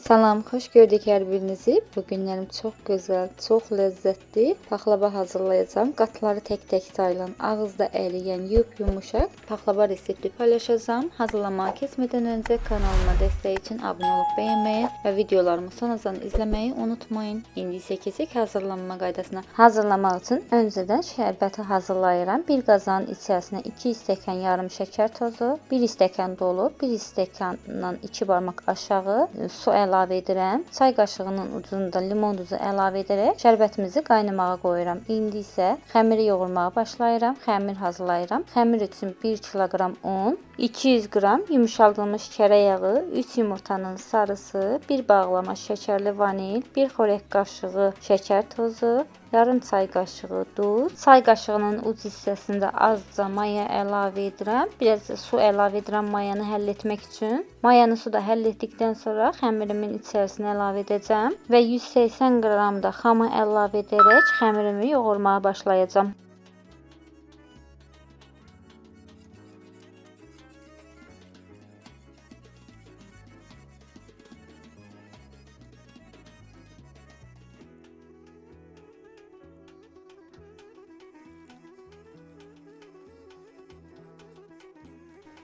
Salam, xoş gördük hər birinizi. Bu günlərim çox gözəl, çox ləzzətli paxlava hazırlayacağam. Qatları tək-tək sayılan, ağızda əriyən, yumuşaq paxlava resepti paylaşacağam. Hazırlamağa keçmədən öncə kanalıma dəstək üçün abunə olub bəyənməyi və videolarımı sonacan izləməyi unutmayın. İndi isə keçək hazırlanma qaydasına. Hazırlamaq üçün öncədən şərbəti hazırlayıram. Bir qazanın içərisinə 2 stəkan yarım şəkər tozu, 1 stəkan dolu, 1 stəkandan 2 barmaq aşağı su əlavə edirəm. Çay qaşığının ucunda limon duzu əlavə edərək şərbətimizi qaynamağa qoyuram. İndi isə xəmiri yoğurmağa başlayıram. Xəmir hazırlayıram. Xəmir üçün 1 kiloqram un, 200 qram yumşaldılmış kərə yağı, 3 yumurtanın sarısı, 1 bağlama şəkərli vanil, 1 xörək qaşığı şəkər tozu, yarım çay qaşığı duz, çay qaşığının uc hissəsində azca maya əlavə edirəm. Biraz su əlavə edirəm mayanı həll etmək üçün. Mayanı suda həll etdikdən sonra xəmirimin içərisinə əlavə edəcəm və 180 qram da xamı əlavə edərək xəmirimi yoğurmağa başlayacağam.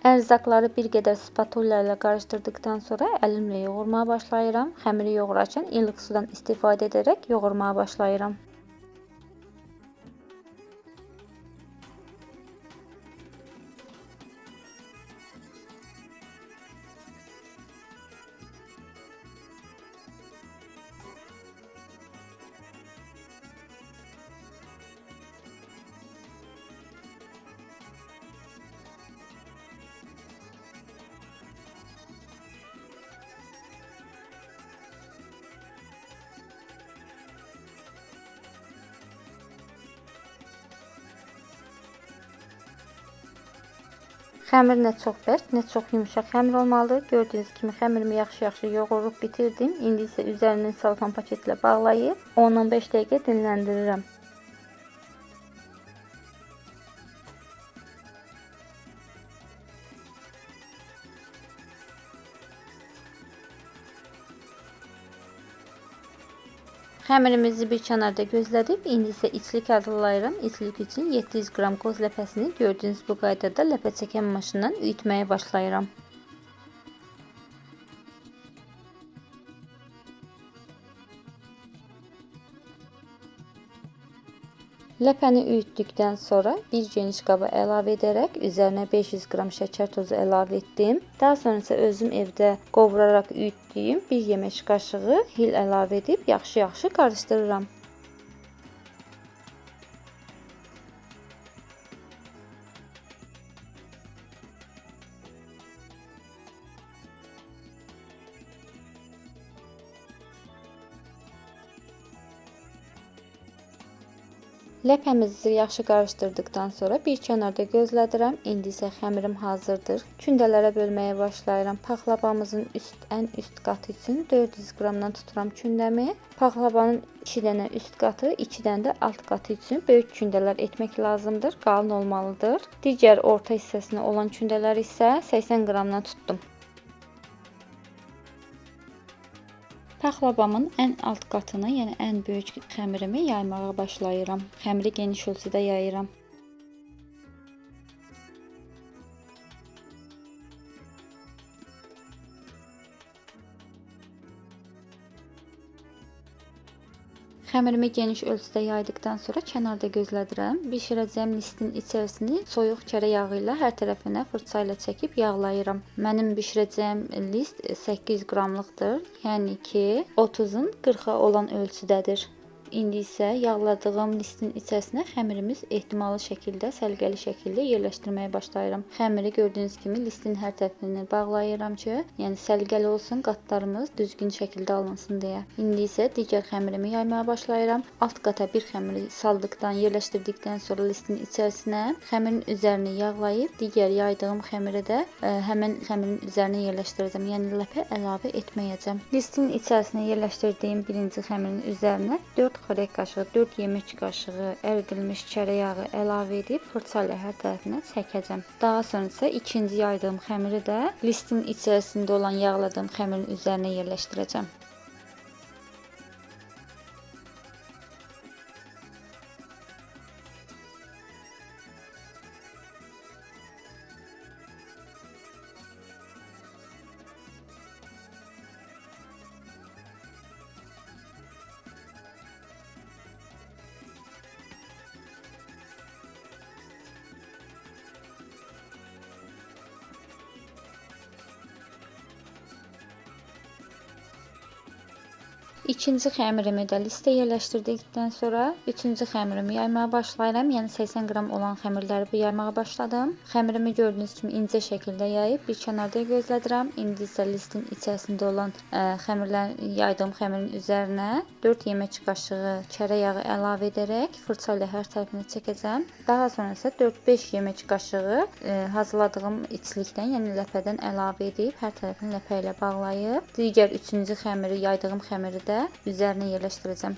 Ərzaqları bir qədər spatula ilə qarışdırdıqdan sonra əlimlə yoğurmağa başlayıram. Xəmiri yoğurarkən ilıq sudan istifadə edərək yoğurmağa başlayıram. Xəmir nə çox bərk, nə çox yumşaq xəmir olmalıdır. Gördüyünüz kimi xəmirimi yaxşı yoğurub bitirdim. İndi isə üzərini salfan paketlə bağlayıb 10-15 dəqiqə dinləndirirəm. Xəmirimizi bir kənarda gözlədib, indi isə içlik hazırlayıram. İçlik üçün 700 qram qoz ləpəsini gördüyünüz bu qaydada ləpə çəkən maşından üyütməyə başlayıram. Ləpəni üyütdükdən sonra bir geniş qaba əlavə edərək üzərinə 500 qram şəkər tozu əlavə etdim. Daha sonra isə özüm evdə qovuraraq üyütdüyüm 1 yemək qaşığı hil əlavə edib yaxşı qarışdırıram. Ləpəmizi yaxşı qarışdırdıqdan sonra bir kənarda gözlədirəm. İndi isə xəmirim hazırdır. Kündələrə bölməyə başlayıram. Paxlavamızın ən üst qatı üçün 400 qramdan tuturam kündəmi. Paxlavanın 2 dənə üst qatı, 2 dənə də alt qatı üçün böyük kündələr etmək lazımdır. Qalın olmalıdır. Digər orta hissəsinə olan kündələri isə 80 qramdan tutdum. Paxlavamın ən alt qatını, yəni ən böyük xəmirimi yaymağa başlayıram. Xəmiri geniş ölçüdə yayıram. Xəmirimi geniş ölçüdə yaydıqdan sonra kənarda gözlədirəm. Bişirəcəyim listin içərisini soyuq kərə yağı ilə hər tərəfinə fırça ilə çəkib yağlayıram. Mənim bişirəcəyim list 800 qramlıqdır. Yəni ki, 30-un 40-a olan ölçüdədir. İndi isə yağladığım listin içərisinə xəmirimiz ehtimallı şəkildə, səliqəli şəkildə yerləşdirməyə başlayıram. Xəmiri gördüyünüz kimi listin hər tərəfini bağlayıram ki, yəni səliqəli olsun, qatlarımız düzgün şəkildə alınsın deyə. İndi isə digər xəmirimi yaymağa başlayıram. Alt qata bir xəmiri saldıqdan, yerləşdirdikdən sonra listin içərisinə xəmirin üzərini yağlayıb, digər yaydığım xəmiri də həmin xəmirin üzərinə yerləşdirəcəm. Yəni ləpə əlavə etməyəcəm. Listin içərisinə yerləşdirdiyim birinci xəmirin üzərinə 4 xörək qaşığı, 4 yemək qaşığı əridilmiş çörək yağı əlavə edib fırça ilə hər tərəfindən çəkəcəm. Daha sonra isə ikinci yaydığım xəmiri də listin içərisində olan yağladığım xəmirin üzərinə yerləşdirəcəm. İkinci xəmirimi də listə yerləşdirdikdən sonra üçüncü xəmirimi yaymağa başlayıram. Yəni 80 qram olan xəmirləri bu yaymağa başladım. Xəmirimi gördüyünüz kimi incə şəkildə yayıb bir kənarda gözlədirəm. İndi isə listin içərisində olan yaydığım xəmirin üzərinə 4 yemək qaşığı çörək yağı əlavə edərək fırça ilə hər tərəfinə çəkəcəm. Daha sonra isə 4-5 yemək qaşığı hazırladığım içlikdən, yəni ləpədən əlavə edib hər tərəfini ləpə ilə bağlayıb digər üçüncü xəmiri, yaydığım xəmiri də üzərinə yerləşdirəcəm.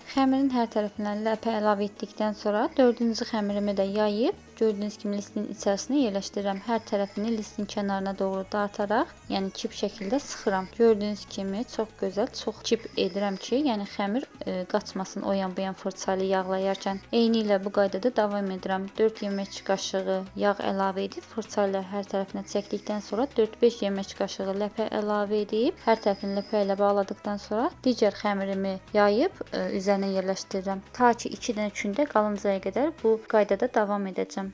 Xəmirin hər tərəfinə ləpə əlavə etdikdən sonra dördüncü xəmirimi də yayıb gördüyünüz kimi listin içərisinə yerləşdirirəm. Hər tərəfini listin kənarına doğru dartaraq, yəni kip şəkildə sıxıram. Gördüyünüz kimi çox gözəl, çox kip edirəm ki, yəni xəmir qaçmasın o yan bu yan fırça ilə yağlayarkən. Eyni ilə bu qaydada davam edirəm. 4 yemək qaşığı yağ əlavə edib fırça ilə hər tərəfinə çəkdikdən sonra 4-5 yemək qaşığı ləpə əlavə edib hər tərəfini ləpə ilə bağladıkdan sonra digər xəmirimi yayıb üzərinə yerləşdirirəm. Ta ki 2-dən 3-də qalıncaya qədər bu qaydada davam edəcəm.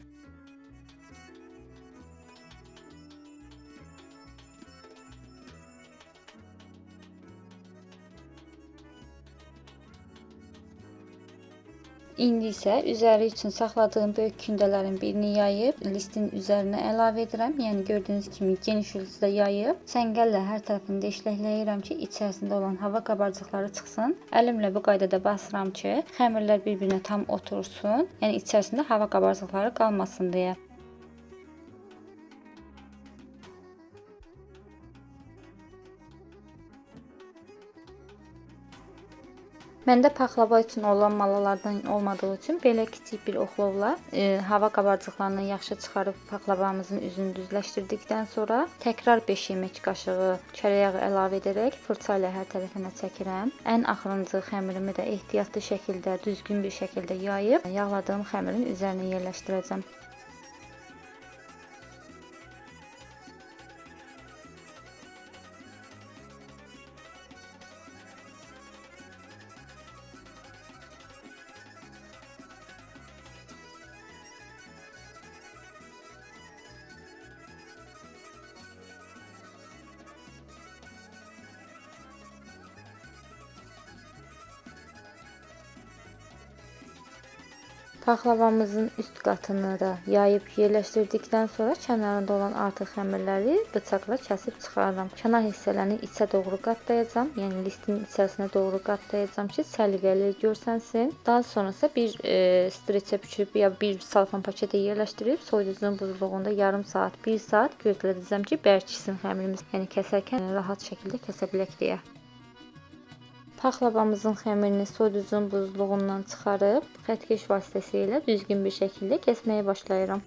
İndi isə üzəri üçün saxladığım böyük kündələrin birini yayıb listin üzərinə əlavə edirəm. Yəni gördüyünüz kimi geniş ölçüdə yayıb çəngəllə hər tərəfini deşləkləyirəm ki, içərisində olan hava qabarcıqları çıxsın. Əlimlə bu qaydada basıram ki, xəmirlər bir-birinə tam otursun. Yəni içərisində hava qabarcıqları qalmasın deyə. Məndə paxlava üçün olan malalardan olmadığı üçün belə kiçik bir oxlovla hava qabarcıqlarını yaxşı çıxarıb paxlavamızın üzünü düzləşdirdikdən sonra təkrar 5 yemək qaşığı çörək yağı əlavə edərək fırça ilə hər tərəfinə çəkirəm. Ən axırıncı xəmirimi də ehtiyatlı şəkildə, düzgün bir şəkildə yayıb yağladığım xəmirin üzərinə yerləşdirəcəm. Paxlavamızın üst qatını da yayıb yerləşdirdikdən sonra kənarında olan artıq xəmirləri bıçaqla kəsib çıxarıram. Kənar hissələrini içə doğru qatlayacağam. Yəni listin içərisinə doğru qatlayacağam ki, səliqəli görsənsin. Daha sonra isə bir streçə büküb ya bir salfan paketə yerləşdirib soyuducunun buzluğunda yarım saat, 1 saat gözlədəcəm ki, bərkitsin xəmirimiz. Yəni kəsərkən rahat şəkildə kəsə bilək deyə. Paxlavamızın xəmirini soyuducunun buzluğundan çıxarıb xəttkeş vasitəsilə düzgün bir şəkildə kəsməyə başlayıram.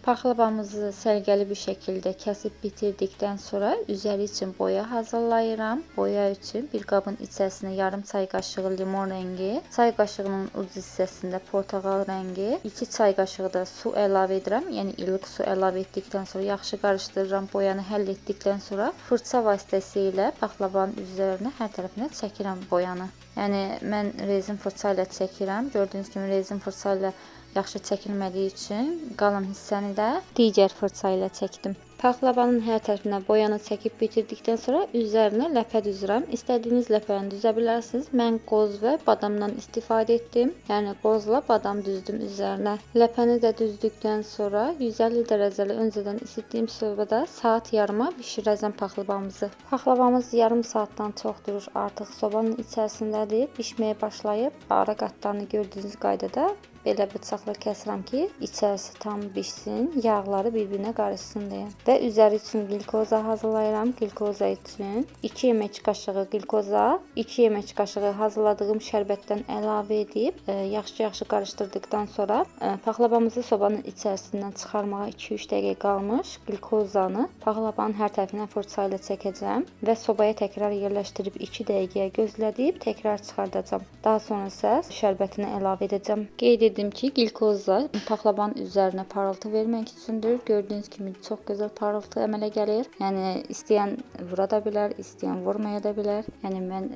Paxlavamızı sərgəli bir şəkildə kəsib bitirdikdən sonra üzəri üçün boya hazırlayıram. Boya üçün bir qabın içərisinə yarım çay qaşığı limon rəngi, çay qaşığının uc hissəsində portağal rəngi, 2 çay qaşığı da su əlavə edirəm. Yəni ilıq su əlavə etdikdən sonra yaxşı qarışdırıram. Boyanı həll etdikdən sonra fırça vasitəsilə paxlavanın üzərinə hər tərəfinə çəkirəm boyanı. Yəni mən rezin fırça ilə çəkirəm. Gördüyünüz kimi rezin fırça ilə yaxşı çəkilmədiyi üçün qalan hissəni də digər fırça ilə çəkdim. Paxlavanın hər tərəfinə boyanı çəkib bitirdikdən sonra üzərinə ləpə düzürəm. İstədiyiniz ləpəni düzə bilərsiniz. Mən qoz və badamdan istifadə etdim. Yəni qozla badam düzdüm üzərinə. Ləpəni də düzdükdən sonra 150 dərəcəli öncədən isitdiyim sobada saat yarıma bişirəcəm paxlavamızı. Paxlavamız yarım saatdan çox durur. Artıq sobanın içərisindədir. Bişməyə başlayıb. Ara qatlarını gördüyünüz qaydada belə bıçaqla kəsirəm ki, içərisi tam bişsin, yağları bir-birinə qarışsın deyə. Və üzəri üçün glikoza hazırlayıram. Glikoza üçün 2 yemək qaşığı glikoza, 2 yemək qaşığı hazırladığım şərbətdən əlavə edib, yaxşı qarışdırdıqdan sonra paxlavamızı sobanın içərisindən çıxarmağa 2-3 dəqiqə qalmış glikozanı paxlavanın hər tərəfinə fırça ilə çəkəcəm və sobaya təkrar yerləşdirib 2 dəqiqəyə gözlədib təkrar çıxardacağam. Daha sonra isə şərbətini əlavə edəcəm. Qeyd edim ki, glikoza paxlavanın üzərinə parıltı vermək üçündür. Gördüyünüz kimi çox gözəl parıltı əmələ gəlir. Yəni istəyən vura da bilər, istəyən vurmaya da bilər. Yəni mən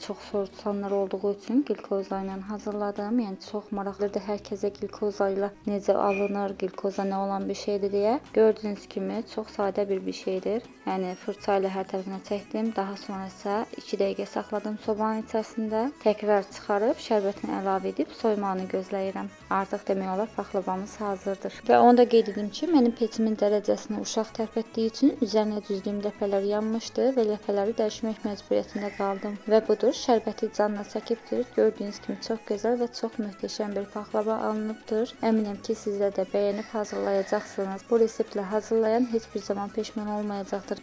çox soruşanlar olduğu üçün glikoza ilə hazırladım. Yəni çox maraqlıdır hər kəsə glikoza ilə necə alınır, glikoza nə olan bir şeydir deyə. Gördüyünüz kimi çox sadə bir şeydir. Yəni fırça ilə hər tərəfinə çəkdim. Daha sonra isə 2 dəqiqə saxladım sobanın içərisində. Təkrar çıxarıb şərbətini əlavə edib soymağını gözləyirəm. Artıq demək olar paxlavamız hazırdır. Və onu da qeyd edim ki, mənim peçimin dərəcəsini uşaq tərpətdiyi üçün üzərinə düzdüyüm ləpələr yanmışdı və ləpələri dəyişmək məcburiyyətində qaldım. Və budur, şərbəti canla çəkibdir. Gördüyünüz kimi çox gözəl və çox möhtəşəm bir paxlava alınıbdır. Əminəm ki, sizlər də bəyənib hazırlayacaqsınız. Bu reseptlə hazırlayan heç bir zaman peşman olmayacaqdır.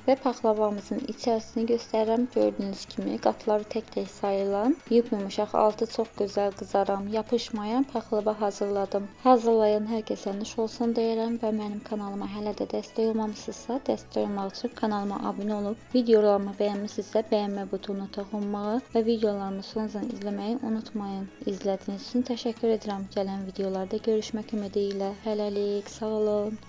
Və paxlavamızın içərisini göstərirəm. Gördüyünüz kimi qatları tək-tək sayılan, yumuşaq, altı çox gözəl qızaran, yapışmayan paxlava hazırladım. Hazırlayan hər kəsə nuş olsun deyirəm və mənim kanalıma hələ də dəstək olmamısınızsa, dəstək olmaq üçün kanalıma abunə olub, videolarımı bəyənmişsinizsə bəyənmə butonuna toxunmağı və videolarımı sonradan izləməyi unutmayın. İzlədiyiniz üçün təşəkkür edirəm. Gələn videolarda görüşmək ümidi ilə. Hələlik, sağ olun.